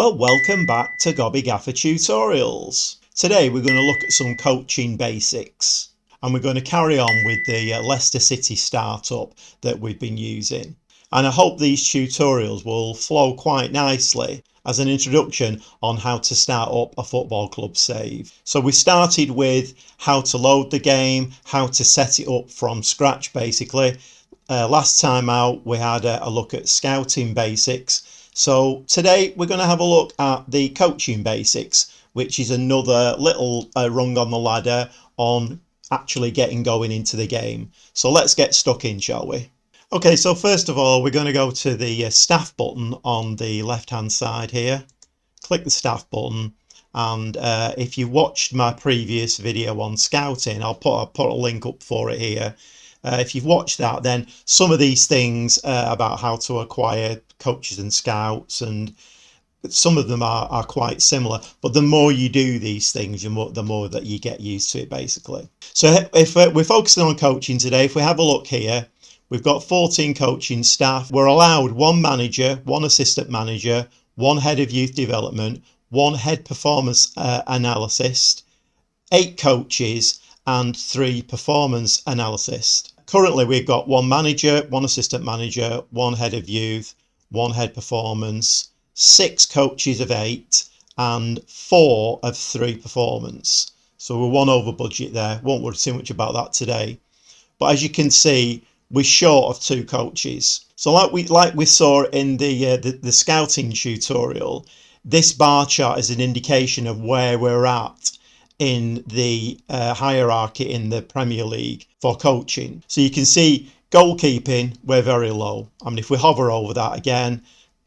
Well, welcome back to 𝐓𝐿𝐵𝐵 Tutorials. Today we're going to look at some coaching basics and we're going to carry on with the Leicester City startup that we've been using. And I hope these tutorials will flow quite nicely as an introduction on how to start up a football club save. So we started with how to load the game, how to set it up from scratch basically. Last time out we had a look at scouting basics. So today we're going to have a look at the coaching basics, which is another little rung on the ladder on actually getting going into the game. So let's get stuck in, shall we? Okay, so first of all, we're going to go to the staff button on the left hand side here. Click the staff button, and if you watched my previous video on scouting, I'll put a link up for it here. If you've watched that, then some of these things about how to acquire coaches and scouts, and some of them are quite similar, but the more you do these things, the more that you get used to it basically. So if we're focusing on coaching today, if we have a look here, we've got 14 coaching staff. We're allowed one manager, one assistant manager, one head of youth development, one head performance analyst, 8 coaches and 3 performance analysts. Currently we've got one manager, one assistant manager, one head of youth, one head performance, 6 coaches of 8 and 4 of 3 performance. So we're one over budget there. Won't worry too much about that today. But as you can see, we're short of 2 coaches. So like we saw in the scouting tutorial, this bar chart is an indication of where we're at in the hierarchy in the Premier League for coaching. So you can see goalkeeping, we're very low. I mean, if we hover over that again,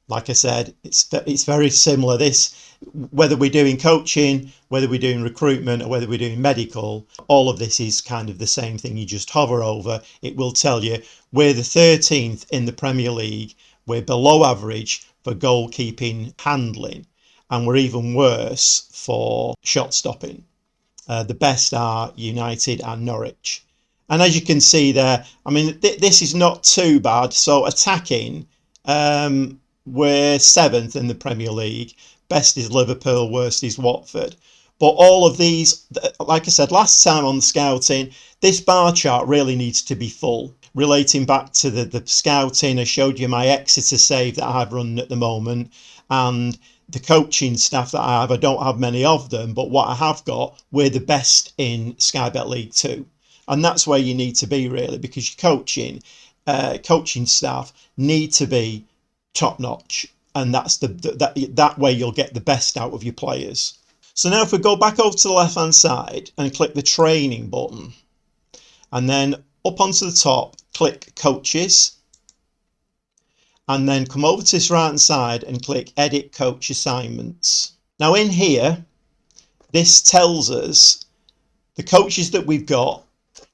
like I said, it's very similar. This, whether we're doing coaching, whether we're doing recruitment, or whether we're doing medical, all of this is kind of the same thing. You just hover over, it will tell you we're the 13th in the Premier League. We're below average for goalkeeping handling, and we're even worse for shot stopping. The best are United and Norwich. And as you can see there, I mean, this is not too bad. So attacking, we're 7th in the Premier League. Best is Liverpool, worst is Watford. But all of these, like I said last time on the scouting, this bar chart really needs to be full. Relating back to the scouting, I showed you my Exeter save that I have running at the moment, and the coaching staff that I don't have many of them, but what I have got, we're the best in Sky Bet League 2. And that's where you need to be really, because your coaching staff need to be top notch. And that's that way you'll get the best out of your players. So now if we go back over to the left hand side and click the training button, and then up onto the top, click coaches, and then come over to this right hand side and click edit coach assignments. Now in here, this tells us the coaches that we've got,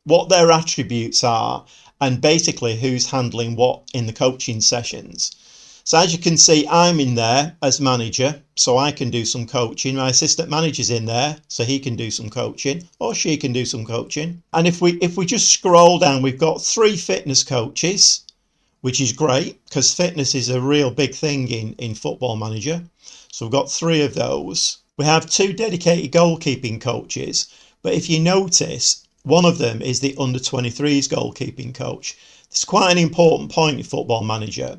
what their attributes are, and basically who's handling what in the coaching sessions. So as you can see, I'm in there as manager, so I can do some coaching. My assistant manager's in there, so he can do some coaching, or she can do some coaching. And if we just scroll down, we've got 3 fitness coaches, which is great because fitness is a real big thing in Football Manager. So we've got 3 of those. We have 2 dedicated goalkeeping coaches, but if you notice, one of them is the under-23s goalkeeping coach. It's quite an important point in Football Manager.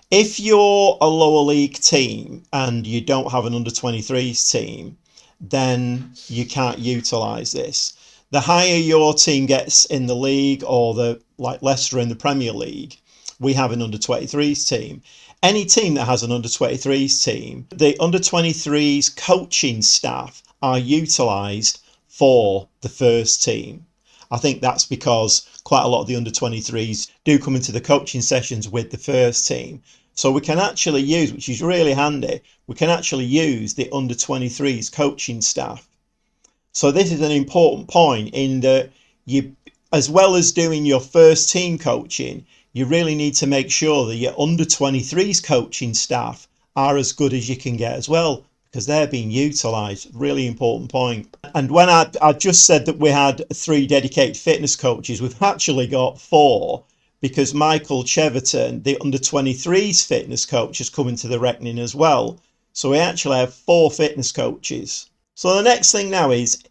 If you're a lower league team and you don't have an under-23s team, then you can't utilise this. The higher your team gets in the league, or like Leicester in the Premier League, we have an under-23s team. Any team that has an under-23s team, the under-23s coaching staff are utilised for the first team. I think that's because quite a lot of the under-23s do come into the coaching sessions with the first team. So we can actually use, which is really handy, we can actually use the under-23s coaching staff. So this is an important point in that you, as well as doing your first team coaching, you really need to make sure that your under-23s coaching staff are as good as you can get as well, because they're being utilised. Really important point. And when I just said that we had 3 dedicated fitness coaches, we've actually got 4, because Michael Cheverton, the under-23s fitness coach, has come into the reckoning as well. So we actually have 4 fitness coaches. So the next thing now is,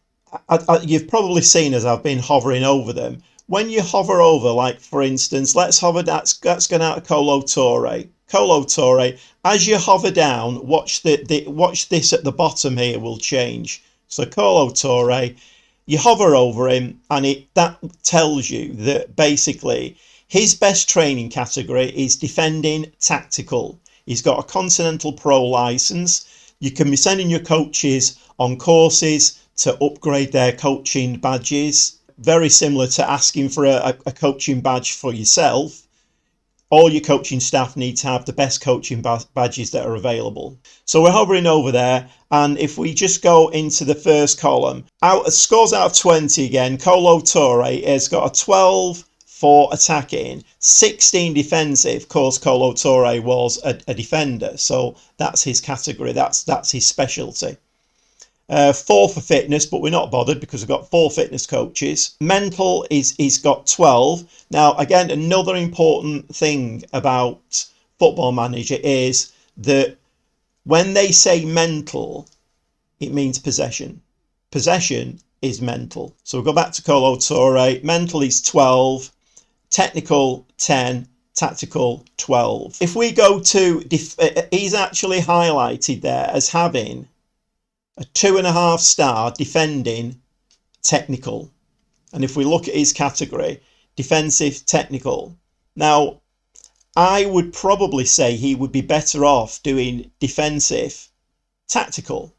you've probably seen as I've been hovering over them. When you hover over, like for instance, let's hover, that's going out to 𝐻𝐿 𝐻𝐿, as you hover down, watch watch this at the bottom here will change. So 𝐻𝐿, you hover over him and that tells you that basically his best training category is defending tactical. He's got a Continental Pro license. You can be sending your coaches on courses to upgrade their coaching badges. Very similar to asking for a coaching badge for yourself. All your coaching staff need to have the best coaching badges that are available. So we're hovering over there, and if we just go into the first column, scores out of 20 again, 𝐻𝐿 has got a 12 for attacking, 16 defensive. Of course, 𝐻𝐿 was a defender, so that's his category, that's his specialty. 4 for fitness, but we're not bothered because we've got 4 fitness coaches. Mental he's got 12. Now again, another important thing about Football Manager is that when they say mental, it means possession. Possession is mental. So we'll go back to 𝐻𝐿. Mental is 12, technical 10, tactical 12. If we go to, he's actually highlighted there as having a 2.5 star defending technical. And if we look at his category, defensive technical. Now, I would probably say he would be better off doing defensive tactical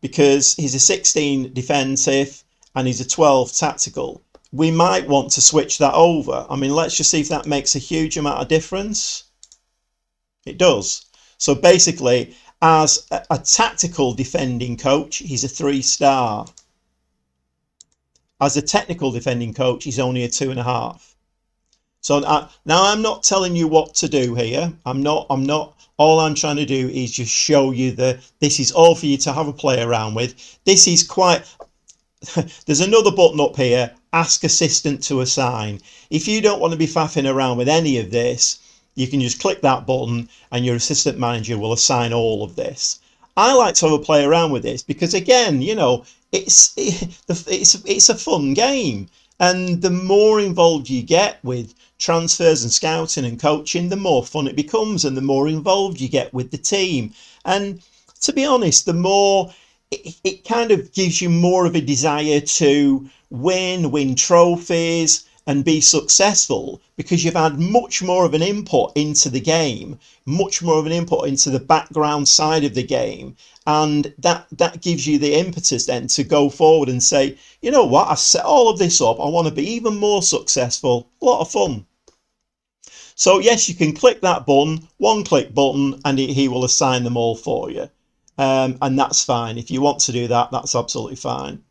because he's a 16 defensive and he's a 12 tactical. We might want to switch that over. I mean, let's just see if that makes a huge amount of difference. It does. So basically, as a tactical defending coach, he's a 3 star. As a technical defending coach, he's only a 2.5. So now I'm not telling you what to do here. I'm not. All I'm trying to do is just show you this is all for you to have a play around with. This is quite. There's another button up here. Ask assistant to assign. If you don't want to be faffing around with any of this, you can just click that button and your assistant manager will assign all of this. I like to have a play around with this because, again, you know, it's a fun game. And the more involved you get with transfers and scouting and coaching, the more fun it becomes and the more involved you get with the team. And to be honest, the more it kind of gives you more of a desire to win trophies and be successful because you've had much more of an input into the game, much more of an input into the background side of the game. And that gives you the impetus then to go forward and say, you know what, I set all of this up, I want to be even more successful. A lot of fun. So yes, you can click that button, one click button, and he will assign them all for you. And that's fine. If you want to do that, that's absolutely fine.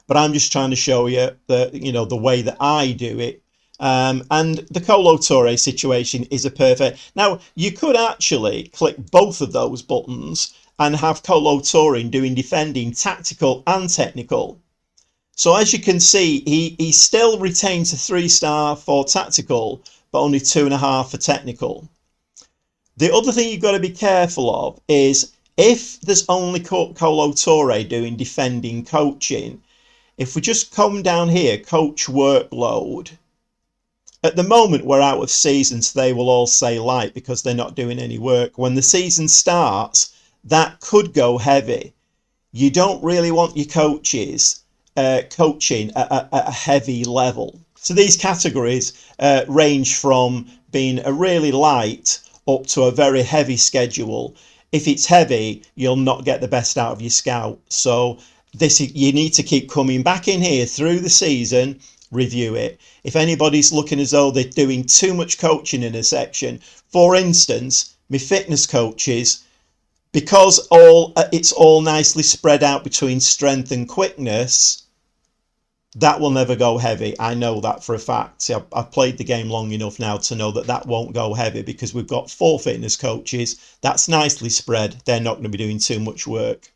But I'm just trying to show you the way that I do it. And the 𝐻𝐿 situation is a perfect. Now, you could actually click both of those buttons and have 𝐻𝐿 doing defending tactical and technical. So as you can see, he still retains a 3 star for tactical, but only 2.5 for technical. The other thing you've got to be careful of is if there's only 𝐻𝐿 doing defending coaching, if we just come down here, coach workload, at the moment we're out of season, so they will all say light because they're not doing any work. When the season starts, that could go heavy. You don't really want your coaches coaching at a heavy level. So these categories range from being a really light up to a very heavy schedule. If it's heavy, you'll not get the best out of your scout. So you need to keep coming back in here through the season, review it. If anybody's looking as though they're doing too much coaching in a section, for instance, my fitness coaches, because it's all nicely spread out between strength and quickness, that will never go heavy. I know that for a fact. See, I've played the game long enough now to know that won't go heavy because we've got 4 fitness coaches. That's nicely spread. They're not going to be doing too much work.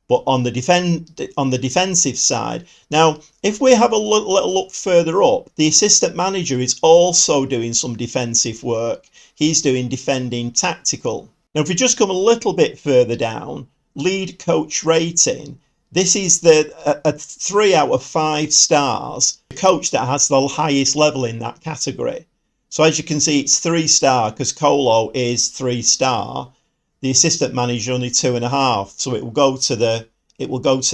But on the defensive side, now if we have a little look further up, the assistant manager is also doing some defensive work. He's doing defending tactical. Now, if we just come a little bit further down, lead coach rating, this is a 3 out of 5 stars, the coach that has the highest level in that category. So as you can see, it's 3-star because Colo is 3-star. The assistant manager only 2.5, so it will go to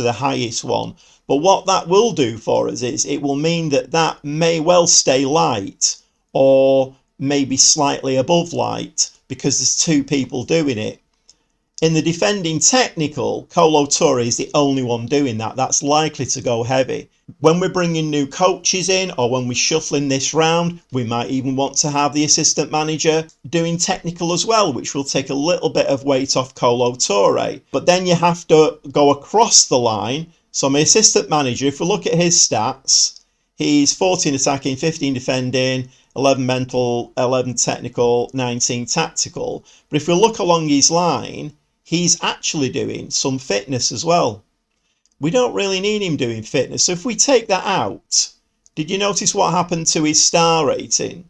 the highest one. But what that will do for us is it will mean that may well stay light or maybe slightly above light because there's 2 people doing it. In the defending technical, Kolo Toure is the only one doing that. That's likely to go heavy. When we're bringing new coaches in or when we're shuffling this round, we might even want to have the assistant manager doing technical as well, which will take a little bit of weight off Kolo Toure. But then you have to go across the line. So my assistant manager, if we look at his stats, he's 14 attacking, 15 defending, 11 mental, 11 technical, 19 tactical. But if we look along his line, he's actually doing some fitness as well. We don't really need him doing fitness. So if we take that out, did you notice what happened to his star rating?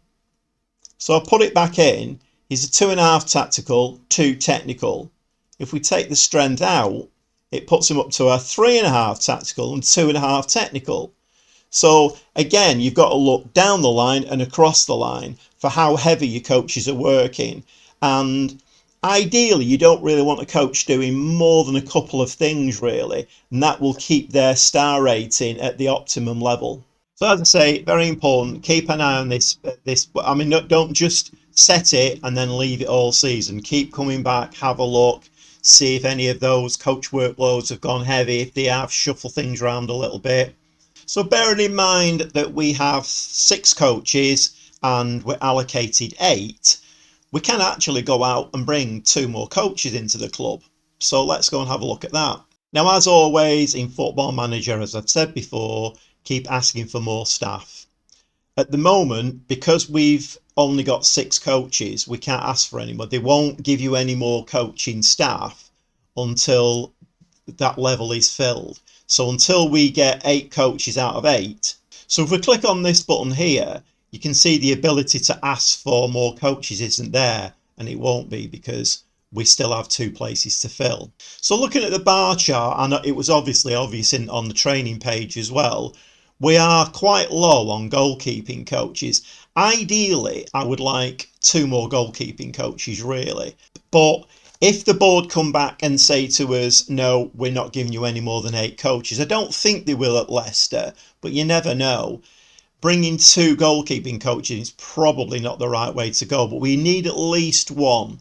So I'll put it back in. He's a 2.5 tactical, 2 technical. If we take the strength out, it puts him up to a 3.5 tactical and 2.5 technical. So again, you've got to look down the line and across the line for how heavy your coaches are working. And ideally, you don't really want a coach doing more than a couple of things really, and that will keep their star rating at the optimum level. So as I say, very important, keep an eye on this. I mean, don't just set it and then leave it all season. Keep coming back, have a look, see if any of those coach workloads have gone heavy. If they have, shuffle things around a little bit. So bearing in mind that we have 6 coaches and we're allocated 8, we can actually go out and bring 2 more coaches into the club. So let's go and have a look at that. Now, as always in Football Manager, as I've said before, keep asking for more staff. At the moment, because we've only got 6 coaches, we can't ask for any more. They won't give you any more coaching staff until that level is filled. So until we get 8 coaches out of 8. So if we click on this button here, you can see the ability to ask for more coaches isn't there, and it won't be because we still have 2 places to fill. So looking at the bar chart, and it was obviously obvious on the training page as well, we are quite low on goalkeeping coaches. Ideally, I would like 2 more goalkeeping coaches really, but if the board come back and say to us, no, we're not giving you any more than 8 coaches, I don't think they will at Leicester, but you never know. Bringing 2 goalkeeping coaches is probably not the right way to go, but we need at least 1.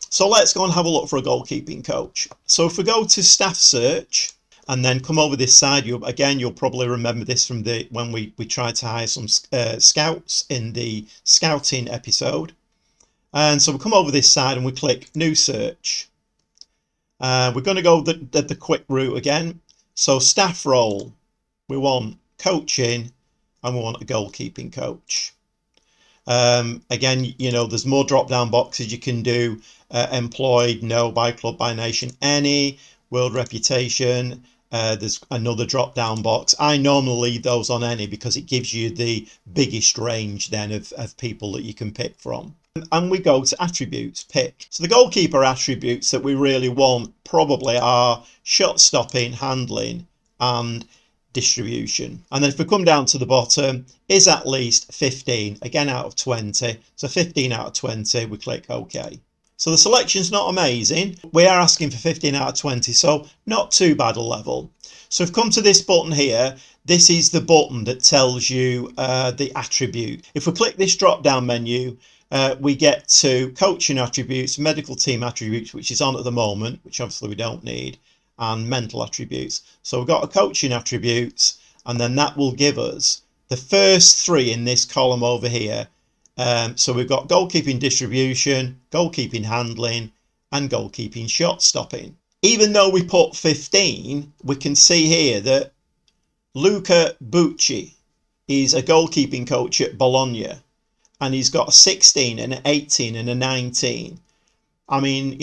So let's go and have a look for a goalkeeping coach. So if we go to staff search and then come over this side, you'll probably remember this from when we tried to hire some scouts in the scouting episode. And so we come over this side and we click new search. We're going to go the quick route again. So staff role, we want coaching and we want a goalkeeping coach. Again, there's more drop down boxes you can do. Employed, no, by club, by nation, any, world reputation. There's another drop down box. I normally leave those on any because it gives you the biggest range then of people that you can pick from. And we go to attributes, pick. So the goalkeeper attributes that we really want probably are shot stopping, handling and distribution. And then if we come down to the bottom, is at least 15, again out of 20. So 15 out of 20, we click OK. So the selection's not amazing. We are asking for 15 out of 20, so not too bad a level. So if we come to this button here, this is the button that tells you the attribute. If we click this drop down menu, we get to coaching attributes, medical team attributes, which is on at the moment, which obviously we don't need, and mental attributes. So we've got a coaching attributes, and then that will give us the first 3 in this column over here. So we've got goalkeeping distribution, goalkeeping handling, and goalkeeping shot stopping. Even though we put 15, we can see here that Luca Bucci is a goalkeeping coach at Bologna, and he's got a 16 and an 18 and a 19. I mean,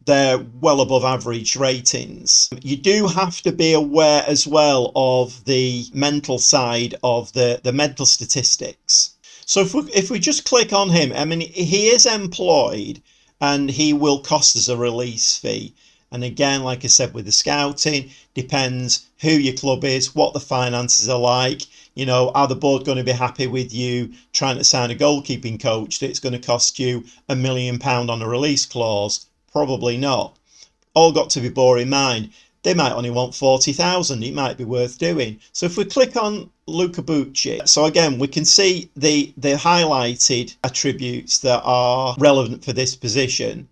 they're well above average ratings. You do have to be aware as well of the mental side of the mental statistics. So if we just click on him, I mean, he is employed and he will cost us a release fee. And again, like I said with the scouting, depends who your club is, what the finances are like. You know, are the board going to be happy with you trying to sign a goalkeeping coach that's going to cost you £1 million on a release clause? Probably not. All got to be borne in mind. They might only want 40,000. It might be worth doing. So if we click on Luka Bucci, so again, we can see the highlighted attributes that are relevant for this position.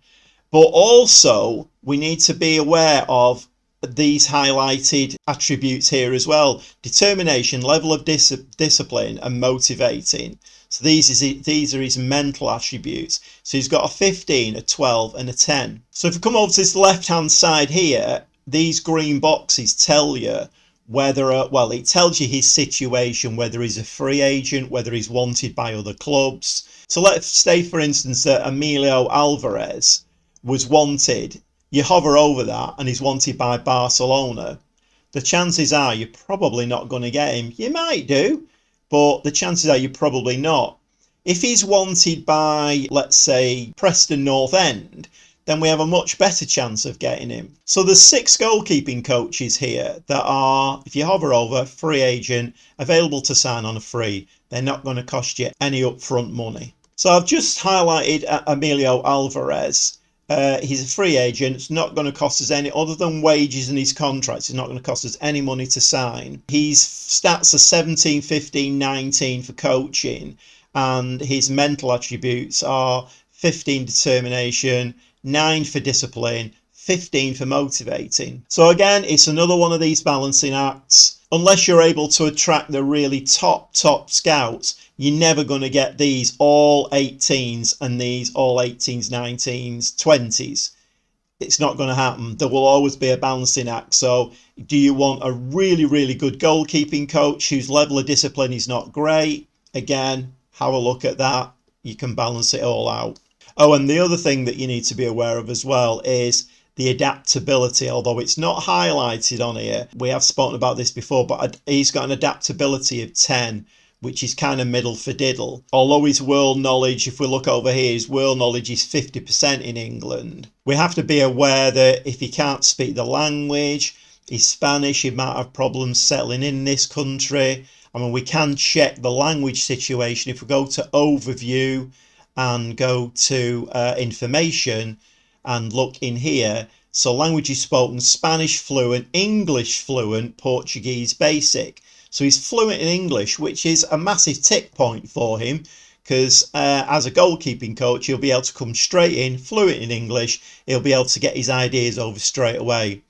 But also, we need to be aware of these highlighted attributes here as well. Determination, level of discipline, and motivating. So these are his mental attributes. So he's got a 15, a 12, and a 10. So if we come over to this left-hand side here, these green boxes tell you whether, well, it tells you his situation, whether he's a free agent, whether he's wanted by other clubs. So let's say, for instance, that Emilio Alvarez was wanted. You hover over that and he's wanted by Barcelona. The chances are you're probably not going to get him. You might do, but the chances are you're probably not. If he's wanted by, let's say, Preston North End, then we have a much better chance of getting him. So there's 6 goalkeeping coaches here that are, if you hover over, free agent, available to sign on a free. They're not going to cost you any upfront money. So I've just highlighted Emilio Alvarez. He's a free agent. It's not going to cost us any, other than wages and his contracts, it's not going to cost us any money to sign. His stats are 17, 15, 19 for coaching, and his mental attributes are 15 determination, 9 for discipline, 15 for motivating. So again, it's another one of these balancing acts. Unless you're able to attract the really top scouts, you're never going to get these all 18s and these all 18s, 19s, 20s. It's not going to happen. There will always be a balancing act. So do you want a really good goalkeeping coach whose level of discipline is not great? Again, have a look at that. You can balance it all out. Oh, and the other thing that you need to be aware of as well is the adaptability. Although it's not highlighted on here, we have spoken about this before, but he's got an adaptability of 10, which is kind of middle for diddle. Although his world knowledge, if we look over here, his world knowledge is 50% in England. We have to be aware that if he can't speak the language, he's Spanish, he might have problems settling in this country. I mean, we can check the language situation. If we go to overview and go to information and look in here, so languages spoken: Spanish fluent, English fluent, Portuguese basic. So he's fluent in English, which is a massive tick point for him, because as a goalkeeping coach, he'll be able to come straight in, fluent in English. He'll be able to get his ideas over straight away.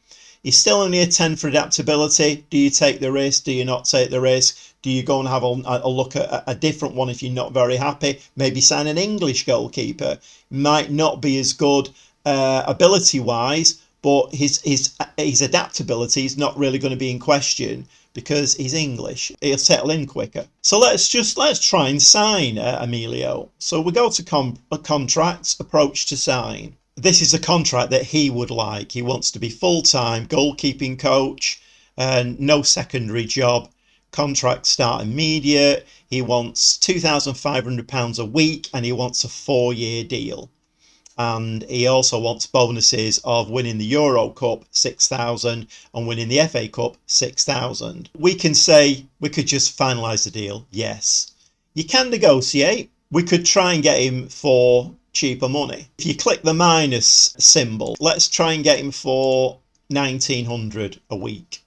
He's still only a 10 for adaptability. Do you take the risk? Do you not take the risk? Do you go and have a look at a different one if you're not very happy? Maybe sign an English goalkeeper. Might not be as good ability-wise, but his adaptability is not really going to be in question because he's English. He'll settle in quicker. So let's try and sign Emilio. So we go to contracts, approach to sign. This is a contract that he would like. He wants to be full-time goalkeeping coach and no secondary job. Contract start immediate. He wants £2,500 a week and he wants a 4-year deal. And he also wants bonuses of winning the Euro Cup, 6,000, and winning the FA Cup, 6,000. We can say we could just finalise the deal. Yes. You can negotiate. We could try and get him for cheaper money. If you click the minus symbol, let's try and get him for 1,900 a week.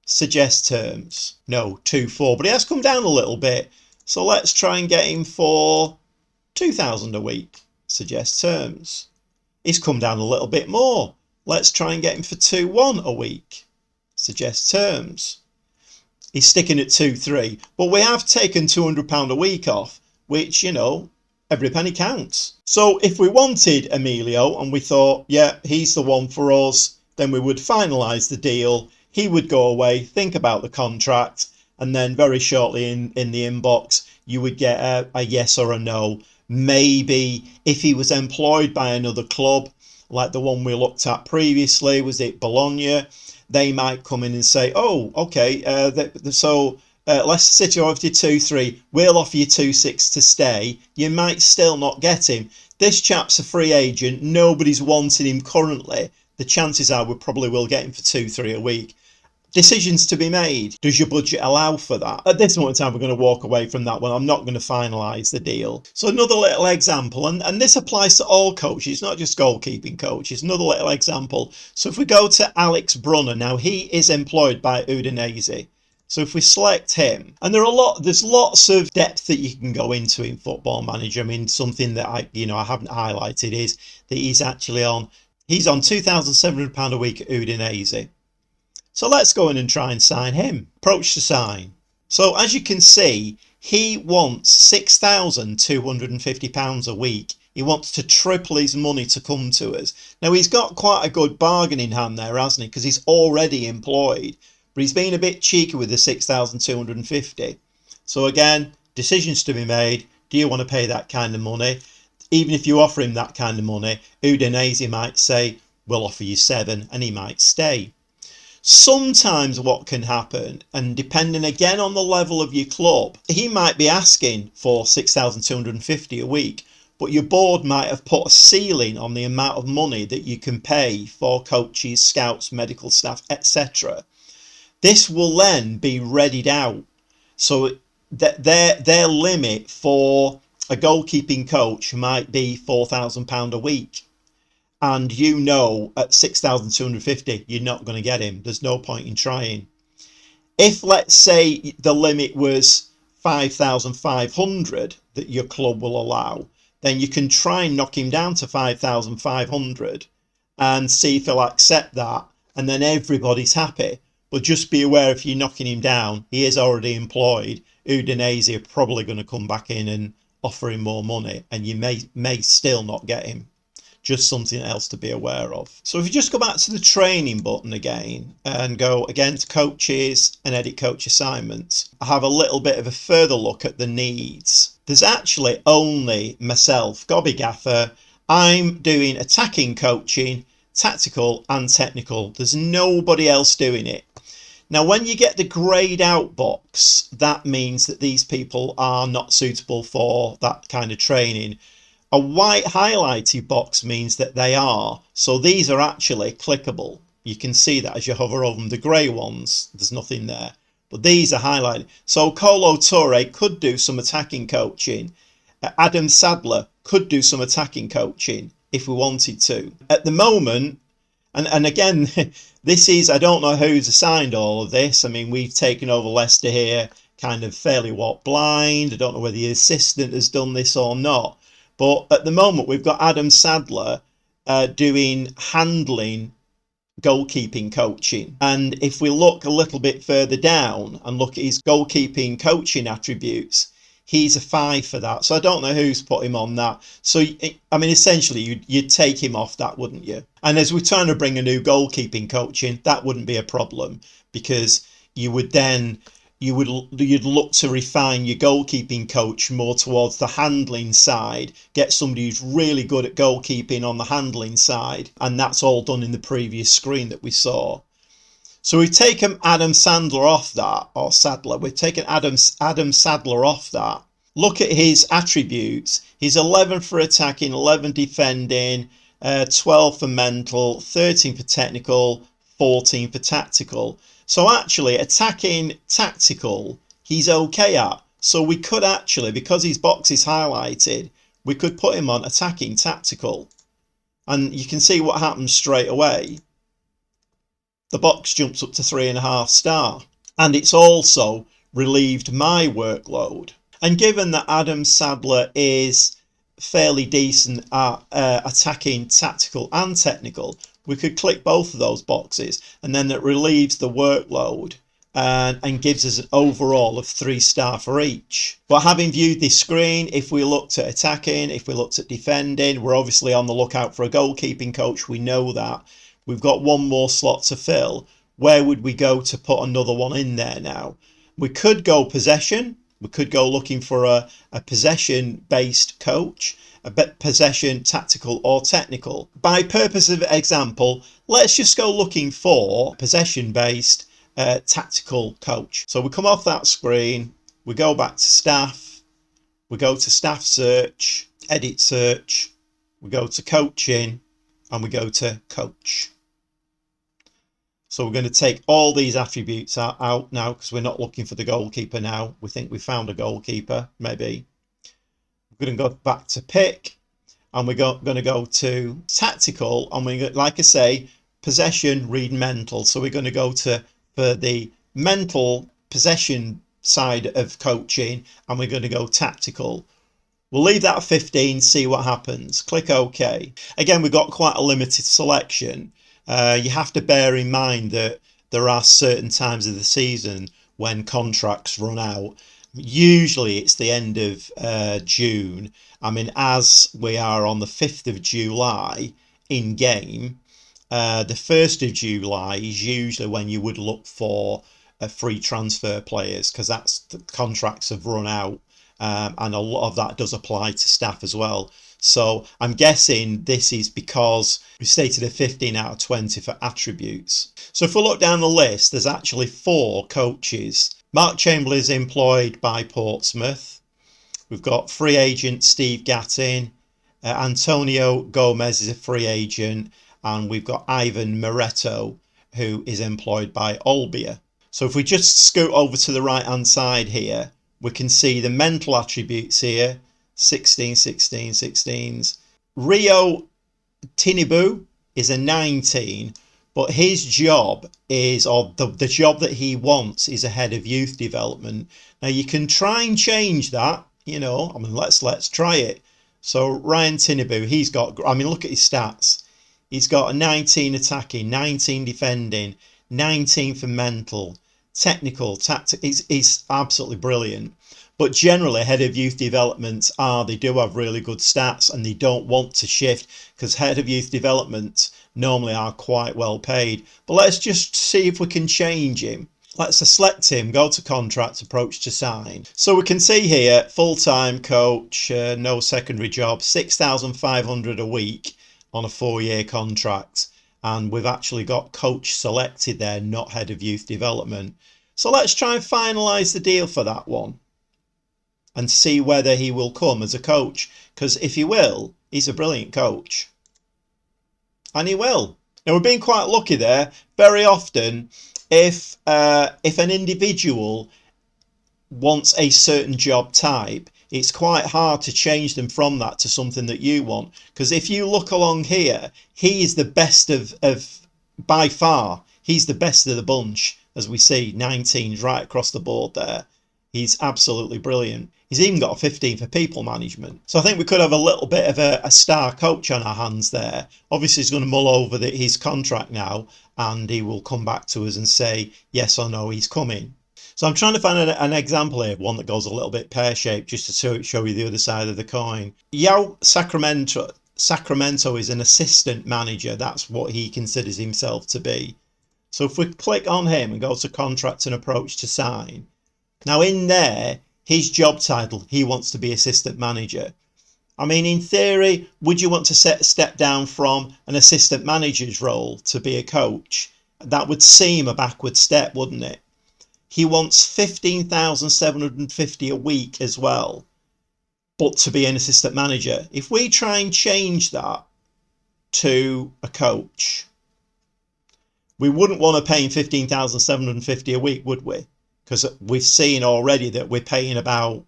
Suggest terms. No, 2,400, but he has come down a little bit. So let's try and get him for 2,000 a week. Suggest terms. He's come down a little bit more. Let's try and get him for 2,100 a week. Suggest terms. He's sticking at 2,300, but we have taken £200 a week off, which, you know, every penny counts. So if we wanted Emilio and we thought, yeah, he's the one for us, then we would finalise the deal. He would go away, think about the contract, and then very shortly in the inbox, you would get a yes or a no. Maybe if he was employed by another club, like the one we looked at previously, was it Bologna? They might come in and say, oh, okay, so Leicester City offered you 2-3, we'll offer you 2-6 to stay, you might still not get him. This chap's a free agent, nobody's wanting him currently. The chances are we probably will get him for 2-3 a week. Decisions to be made. Does your budget allow for that? At this moment in time, we're going to walk away from that one. I'm not going to finalise the deal. So another little example, and this applies to all coaches, not just goalkeeping coaches. Another little example. So if we go to Alex Brunner, now he is employed by Udinese. So if we select him, and there's lots of depth that you can go into in Football Manager. I mean, something that I haven't highlighted is that he's on £2,700 a week at Udinese. So let's go in and try and sign him. Approach to sign. So as you can see, he wants £6,250 a week. He wants to triple his money to come to us. Now he's got quite a good bargain in hand there, hasn't he? Because he's already employed. But he's been a bit cheeky with the 6,250. So again, decisions to be made. Do you want to pay that kind of money? Even if you offer him that kind of money, Udinese might say, we'll offer you 7, and he might stay. Sometimes what can happen, and depending again on the level of your club, he might be asking for 6,250 a week, but your board might have put a ceiling on the amount of money that you can pay for coaches, scouts, medical staff, etc. This will then be readied out. So that their limit for a goalkeeping coach might be £4,000 a week. And at 6,250, you're not going to get him. There's no point in trying. If, let's say, the limit was 5,500 that your club will allow, then you can try and knock him down to 5,500 and see if he'll accept that. And then everybody's happy. But just be aware, if you're knocking him down, he is already employed. Udinese are probably going to come back in and offer him more money, and you may still not get him. Just something else to be aware of. So if you just go back to the training button again and go again to coaches and edit coach assignments, I have a little bit of a further look at the needs. There's actually only myself, Gobby Gaffer. I'm doing attacking coaching, tactical and technical. There's nobody else doing it. Now, when you get the greyed out box, that means that these people are not suitable for that kind of training. A white highlighted box means that they are. So these are actually clickable. You can see that as you hover over them. The grey ones, there's nothing there. But these are highlighted. So Kolo Toure could do some attacking coaching. Adam Sadler could do some attacking coaching if we wanted to. At the moment, and again, this is, I don't know who's assigned all of this. I mean, we've taken over Leicester here kind of fairly blind. I don't know whether the assistant has done this or not. But at the moment, we've got Adam Sadler doing handling goalkeeping coaching. And if we look a little bit further down and look at his goalkeeping coaching attributes, he's a 5 for that. So I don't know who's put him on that. So, I mean, essentially, you'd take him off that, wouldn't you? And as we're trying to bring a new goalkeeping coach in, that wouldn't be a problem, because you'd look to refine your goalkeeping coach more towards the handling side, get somebody who's really good at goalkeeping on the handling side, and that's all done in the previous screen that we saw. So we've taken Adam Sadler off that, or Sadler, we've taken Adam Sadler off that. Look at his attributes. He's 11 for attacking, 11 defending, 12 for mental, 13 for technical, 14 for tactical. So actually, attacking tactical, he's okay at. So we could actually, because his box is highlighted, we could put him on attacking tactical. And you can see what happens straight away. The box jumps up to 3.5 star. And it's also relieved my workload. And given that Adam Sadler is fairly decent at attacking tactical and technical, we could click both of those boxes, and then it relieves the workload and gives us an overall of 3 star for each. But having viewed this screen, if we looked at attacking, if we looked at defending, we're obviously on the lookout for a goalkeeping coach. We know that. We've got one more slot to fill. Where would we go to put another one in there now? We could go possession. We could go looking for a possession-based coach, a possession, tactical or technical. By purpose of example, let's just go looking for possession-based tactical coach. So we come off that screen, we go back to staff, we go to staff search, edit search, we go to coaching, and we go to coach. So we're going to take all these attributes out now because we're not looking for the goalkeeper now. We think we found a goalkeeper, maybe. We're going to go back to pick, and we're going to go to tactical, and we're, like I say, possession, read mental. So we're going to go to for the mental possession side of coaching, and we're going to go tactical. We'll leave that at 15, see what happens. Click OK. Again, we've got quite a limited selection. You have to bear in mind that there are certain times of the season when contracts run out. Usually it's the end of June. I mean, as we are on the 5th of July in game, the 1st of July is usually when you would look for free transfer players, because that's the contracts have run out, and a lot of that does apply to staff as well. So I'm guessing this is because we stated a 15 out of 20 for attributes. So if we look down the list, there's actually 4 coaches. Mark Chamberlain is employed by Portsmouth. We've got free agent Steve Gattin. Antonio Gomez is a free agent. And we've got Ivan Moretto, who is employed by Olbia. So if we just scoot over to the right hand side here, we can see the mental attributes here. 16, 16, 16s. Rio Tinibu is a 19, but his job is, or the job that he wants is a head of youth development. Now you can try and change that, you know, I mean, let's try it. So Ryan Tinibu, he's got, I mean, look at his stats. He's got a 19 attacking, 19 defending, 19 for mental, technical, tactical. He's absolutely brilliant. But generally, head of youth development they do have really good stats, and they don't want to shift because head of youth development normally are quite well paid. But let's just see if we can change him. Let's select him, go to contract, approach to sign. So we can see here, full-time coach, no secondary job, 6,500 a week on a 4-year contract. And we've actually got coach selected there, not head of youth development. So let's try and finalise the deal for that one and see whether he will come as a coach, because if he will, he's a brilliant coach, and he will. Now, we're being quite lucky there. Very often, if an individual wants a certain job type, it's quite hard to change them from that to something that you want, because if you look along here, he is the best of by far, he's the best of the bunch, as we see 19s right across the board there. He's absolutely brilliant. He's even got a 15 for people management. So I think we could have a little bit of a star coach on our hands there. Obviously, he's going to mull over his contract now, and he will come back to us and say yes or no, he's coming. So I'm trying to find an example here, one that goes a little bit pear-shaped, just to show you the other side of the coin. 𝐽 Sacramento is an assistant manager. That's what he considers himself to be. So if we click on him and go to contract and approach to sign, now in there, his job title, he wants to be assistant manager. I mean, in theory, would you want to step down from an assistant manager's role to be a coach? That would seem a backward step, wouldn't it? He wants 15,750 a week as well, but to be an assistant manager. If we try and change that to a coach, we wouldn't want to pay him 15,750 a week, would we? Because we've seen already that we're paying about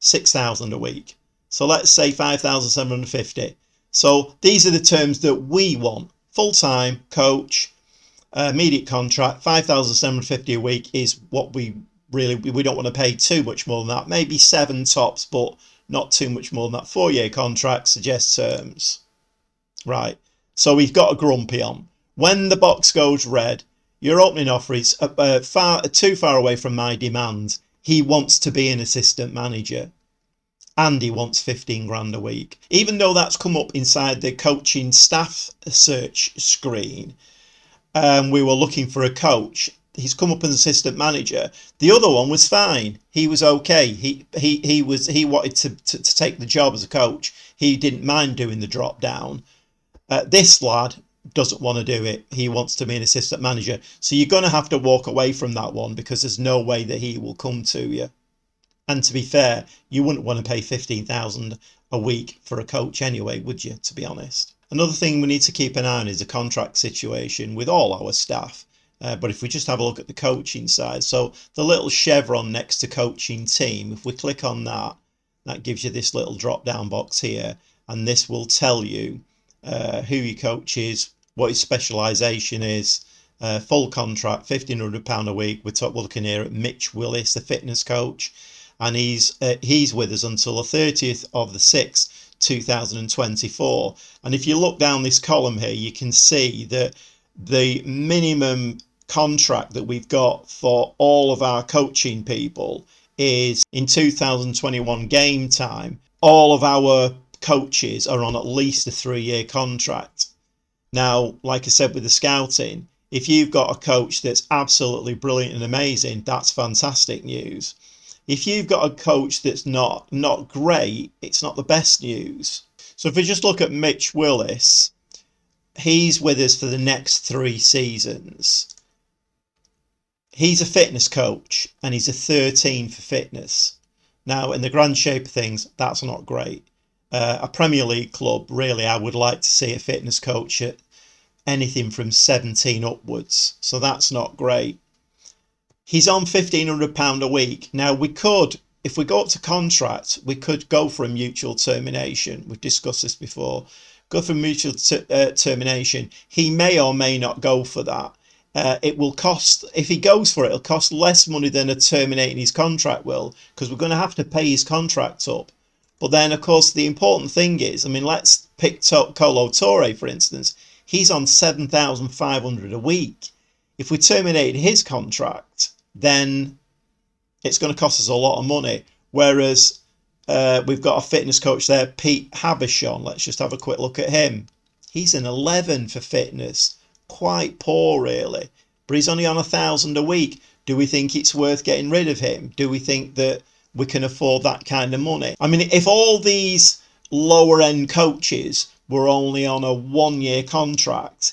6,000 a week. So let's say 5,750. So these are the terms that we want. Full-time coach, immediate contract, 5,750 a week is what we don't want to pay too much more than that. Maybe 7 tops, but not too much more than that. 4-year contract, suggest terms. Right. So we've got a grumpy on. When the box goes red, your opening offer is too far away from my demand. He wants to be an assistant manager, and he wants 15 grand a week. Even though that's come up inside the coaching staff search screen, we were looking for a coach. He's come up as assistant manager. The other one was fine. He was okay. He wanted to take the job as a coach. He didn't mind doing the drop down. This lad, doesn't want to do it. He wants to be an assistant manager. So you're going to have to walk away from that one, because there's no way that he will come to you. And to be fair, you wouldn't want to pay 15,000 a week for a coach anyway, would you, to be honest? Another thing we need to keep an eye on is the contract situation with all our staff. But if we just have a look at the coaching side, so the little chevron next to coaching team, if we click on that, that gives you this little drop down box here, and this will tell you who your coach is, what his specialisation is, full contract, £1,500 a week. We're looking here at Mitch Willis, the fitness coach, and he's with us until the 30th of the 6th, 2024. And if you look down this column here, you can see that the minimum contract that we've got for all of our coaching people is in 2021 game time. All of our coaches are on at least a 3-year contract. Now, like I said with the scouting, if you've got a coach that's absolutely brilliant and amazing, that's fantastic news. If you've got a coach that's not great, it's not the best news. So if we just look at Mitch Willis, he's with us for the next 3 seasons. He's a fitness coach and he's a 13 for fitness. Now, in the grand shape of things, that's not great. A Premier League club, really, I would like to see a fitness coach at anything from 17 upwards. So that's not great. He's on £1,500 a week. Now, we could, if we go up to contract, we could go for a mutual termination. We've discussed this before. Go for mutual termination. He may or may not go for that. It will cost, if he goes for it, it'll cost less money than a terminating his contract will, because we're going to have to pay his contract up. But then, of course, the important thing is, I mean, let's pick Kolo Touré, for instance. He's on £7,500 a week. If we terminate his contract, then it's going to cost us a lot of money. Whereas we've got a fitness coach there, 𝐓𝐻𝐵𝐻𝐿. Let's just have a quick look at him. He's an 11 for fitness. Quite poor, really. But he's only on £1,000 a week. Do we think it's worth getting rid of him? Do we think that we can afford that kind of money? I mean, if all these lower end coaches were only on a 1-year contract,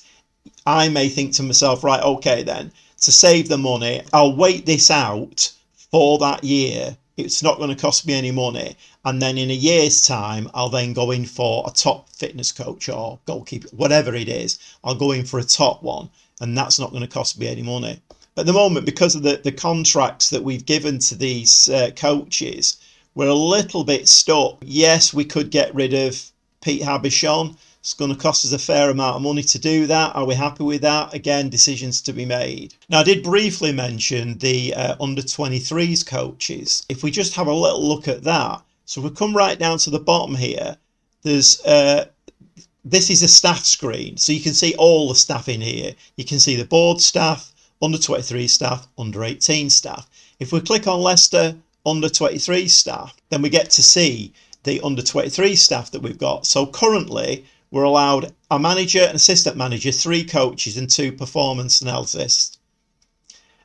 I may think to myself, right, okay then, to save the money, I'll wait this out for that year. It's not going to cost me any money. And then in a year's time, I'll then go in for a top fitness coach or goalkeeper, whatever it is. I'll go in for a top one, and that's not going to cost me any money. At the moment, because of the contracts that we've given to these coaches, we're a little bit stuck. Yes, we could get rid of 𝐓𝐵𝐻𝐿. It's going to cost us a fair amount of money to do that. Are we happy with that? Again, decisions to be made. Now, I did briefly mention the under-23s coaches. If we just have a little look at that, so we come right down to the bottom here, there's this is a staff screen. So you can see all the staff in here. You can see the board staff, under-23 staff, under-18 staff. If we click on Leicester under-23 staff, then we get to see the under-23 staff that we've got. So currently, we're allowed a manager, an assistant manager, 3 coaches and 2 performance analysts.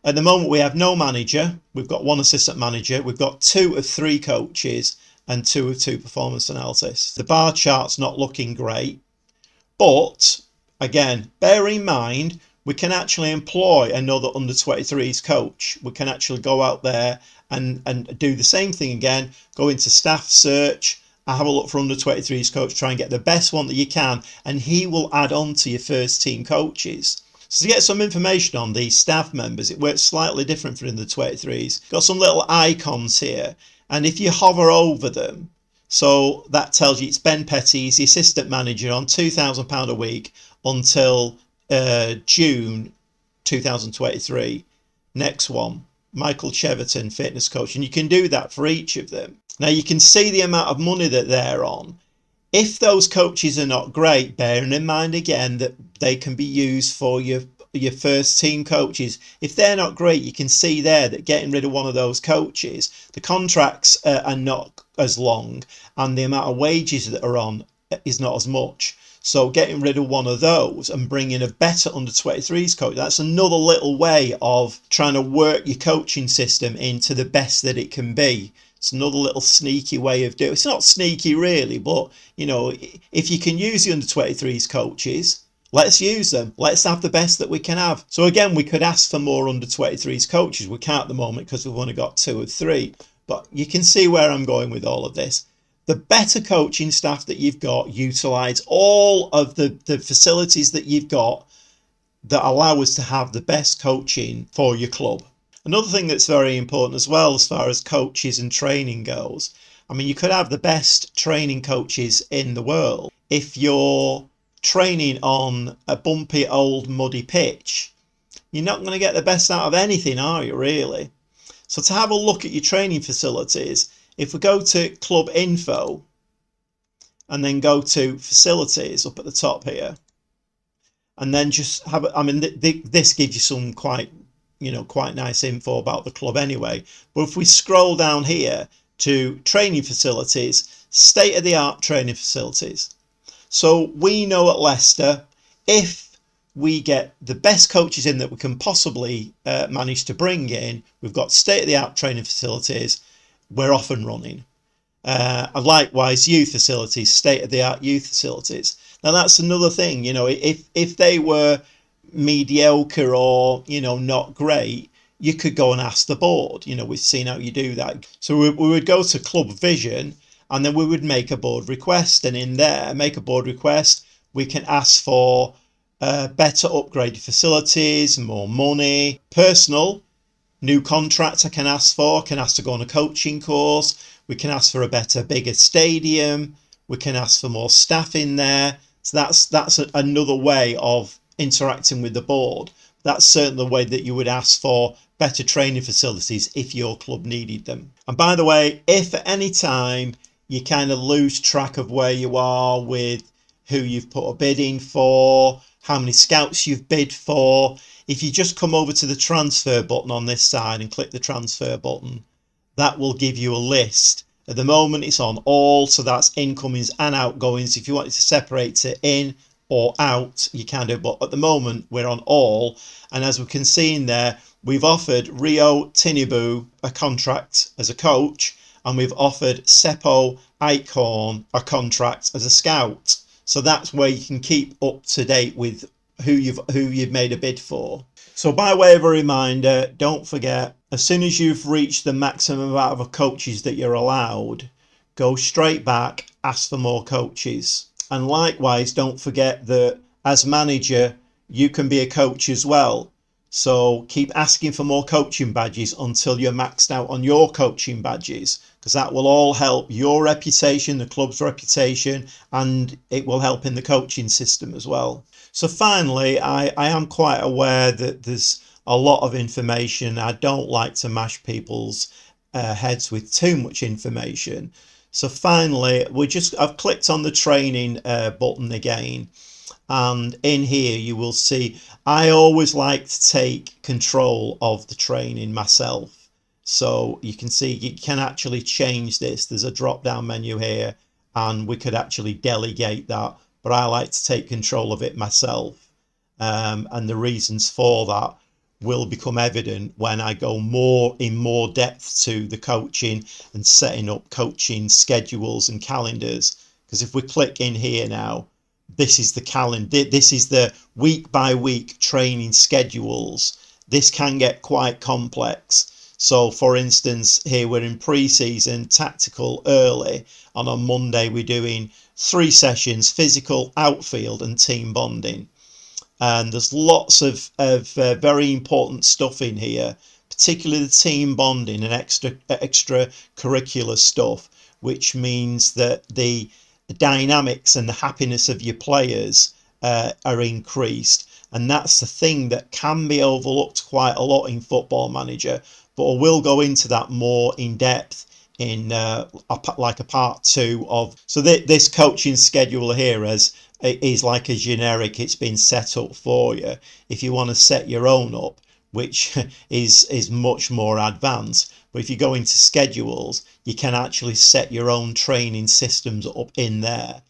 At the moment, we have no manager. We've got 1 assistant manager. We've got 2 of 3 coaches and 2 of 2 performance analysts. The bar chart's not looking great. But, again, bear in mind, we can actually employ another under-23s coach. We can actually go out there and do the same thing again. Go into staff search. I have a look for under-23s coach, try and get the best one that you can, and he will add on to your first team coaches. So to get some information on these staff members, it works slightly different for under-23s. Got some little icons here, and if you hover over them, so that tells you it's Ben Petty, he's the assistant manager on £2,000 a week until June 2023. Next one, Michael Cheverton, fitness coach, and you can do that for each of them. Now you can see the amount of money that they're on. If those coaches are not great, bearing in mind again that they can be used for your first team coaches. If they're not great, you can see there that getting rid of one of those coaches, the contracts are not as long and the amount of wages that are on is not as much. So getting rid of one of those and bringing a better under-23s coach, that's another little way of trying to work your coaching system into the best that it can be. It's another little sneaky way of doing it. It's not sneaky really, but you know, if you can use the under-23s coaches, let's use them. Let's have the best that we can have. So again, we could ask for more under 23s coaches. We can't at the moment because we've only got 2 or 3. But you can see where I'm going with all of this. The better coaching staff that you've got, utilise all of the facilities that you've got that allow us to have the best coaching for your club. Another thing that's very important as well, as far as coaches and training goes, I mean, you could have the best training coaches in the world. If you're training on a bumpy old muddy pitch, you're not going to get the best out of anything, are you, really? So to have a look at your training facilities, if we go to club info and then go to facilities up at the top here, and then just have, I mean, this gives you some quite nice info about the club anyway. But if we scroll down here to training facilities, state-of-the-art training facilities. So we know at Leicester, if we get the best coaches in that we can possibly manage to bring in, we've got state-of-the-art training facilities, we're off and running. And likewise, youth facilities, state-of-the-art youth facilities. Now that's another thing, if they were mediocre or, not great, you could go and ask the board. We've seen how you do that. So we would go to Club Vision and then we would make a board request. And in there, make a board request, we can ask for better upgraded facilities, more money, personal, new contract I can ask to go on a coaching course. We can ask for a better, bigger stadium. We can ask for more staff in there. So that's another way of interacting with the board. That's certainly the way that you would ask for better training facilities if your club needed them. And by the way, if at any time you kind of lose track of where you are with who you've put a bid in for, how many scouts you've bid for, if you just come over to the transfer button on this side and click the transfer button, that will give you a list. At the moment it's on all, so that's incomings and outgoings. If you wanted to separate it in or out, you can do, but at the moment we're on all. And as we can see in there, we've offered Rio Tinubu a contract as a coach, and we've offered Seppo Eichhorn a contract as a scout. So that's where you can keep up to date with who you've made a bid for. So by way of a reminder, don't forget, as soon as you've reached the maximum amount of coaches that you're allowed, go straight back, ask for more coaches. And likewise, don't forget that as manager, you can be a coach as well. So keep asking for more coaching badges until you're maxed out on your coaching badges, because that will all help your reputation, the club's reputation, and it will help in the coaching system as well. So finally, I am quite aware that there's a lot of information. I don't like to mash people's heads with too much information. So finally, I've clicked on the training button again. And in here you will see I always like to take control of the training myself. So you can see you can actually change this. There's a drop down menu here and we could actually delegate that, but I like to take control of it myself. And the reasons for that will become evident when I go in more depth to the coaching and setting up coaching schedules and calendars. Because if we click in here now, this is the calendar, this is the week by week training schedules. This can get quite complex. So for instance, here we're in pre-season tactical early, and on Monday we're doing 3 sessions, physical, outfield and team bonding. And there's lots of very important stuff in here, particularly the team bonding and extra curricular stuff, which means that the dynamics and the happiness of your players are increased. And that's the thing that can be overlooked quite a lot in Football Manager, but I will go into that more in depth in like a part 2 of. So this coaching schedule here is like a generic. It's been set up for you. If you want to set your own up, which is much more advanced, but if you go into schedules, you can actually set your own training systems up in there.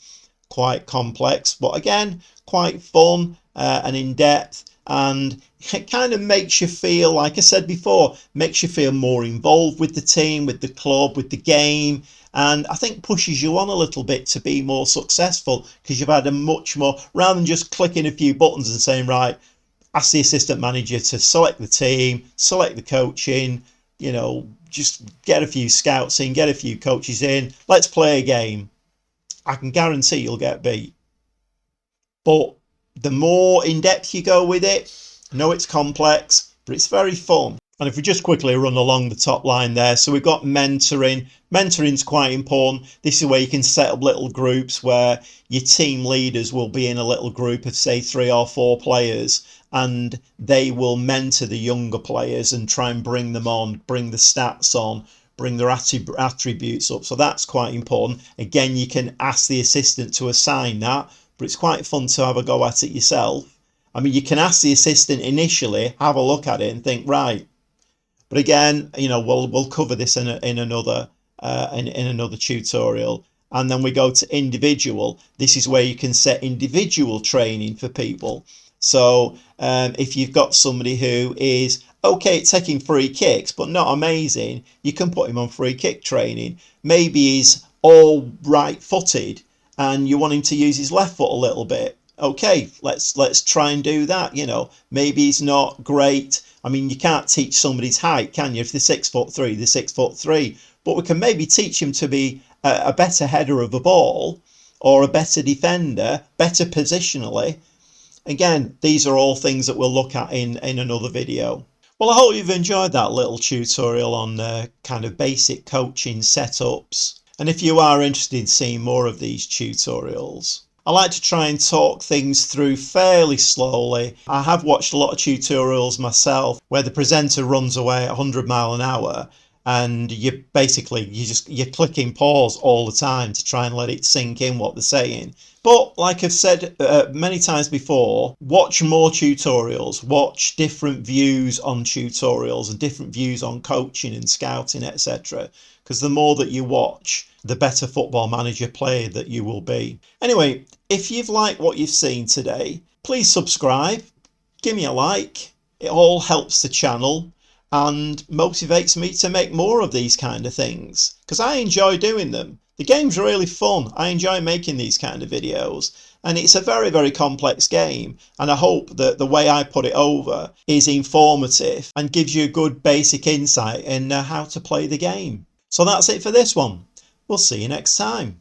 Quite complex, but again, quite fun and in depth. and it kind of makes you feel, like I said before, makes you feel more involved with the team, with the club, with the game, and I think pushes you on a little bit to be more successful because you've had a much more, rather than just clicking a few buttons and saying, right, ask the assistant manager to select the team, select the coaching, just get a few scouts in, get a few coaches in, let's play a game. I can guarantee you'll get beat. But the more in depth you go with it, I know it's complex, but it's very fun. And if we just quickly run along the top line there, so we've got mentoring. Mentoring's quite important. This is where you can set up little groups where your team leaders will be in a little group of, say, 3 or 4 players, and they will mentor the younger players and try and bring them on, bring the stats on, bring their attributes up. So that's quite important. Again, you can ask the assistant to assign that, but it's quite fun to have a go at it yourself. I mean, you can ask the assistant initially, have a look at it and think, right. But again, we'll cover this in another tutorial. And then we go to individual. This is where you can set individual training for people. So if you've got somebody who is okay at taking free kicks but not amazing, you can put him on free kick training. Maybe he's all right-footed and you want him to use his left foot a little bit. Okay, let's try and do that. Maybe he's not great. I mean, you can't teach somebody's height, can you? If they're 6'3", they're 6'3". But we can maybe teach him to be a better header of a ball, or a better defender, better positionally. Again, these are all things that we'll look at in another video. Well, I hope you've enjoyed that little tutorial on kind of basic coaching setups. And if you are interested in seeing more of these tutorials, I like to try and talk things through fairly slowly. I have watched a lot of tutorials myself where the presenter runs away at 100 miles an hour and you're clicking pause all the time to try and let it sink in what they're saying. But like I've said many times before, watch more tutorials, watch different views on tutorials and different views on coaching and scouting, etc. Because the more that you watch, the better football manager player that you will be. Anyway, if you've liked what you've seen today, please subscribe, give me a like. It all helps the channel and motivates me to make more of these kind of things because I enjoy doing them. The game's really fun. I enjoy making these kind of videos, and it's a very, very complex game, and I hope that the way I put it over is informative and gives you a good basic insight in how to play the game. So that's it for this one. We'll see you next time.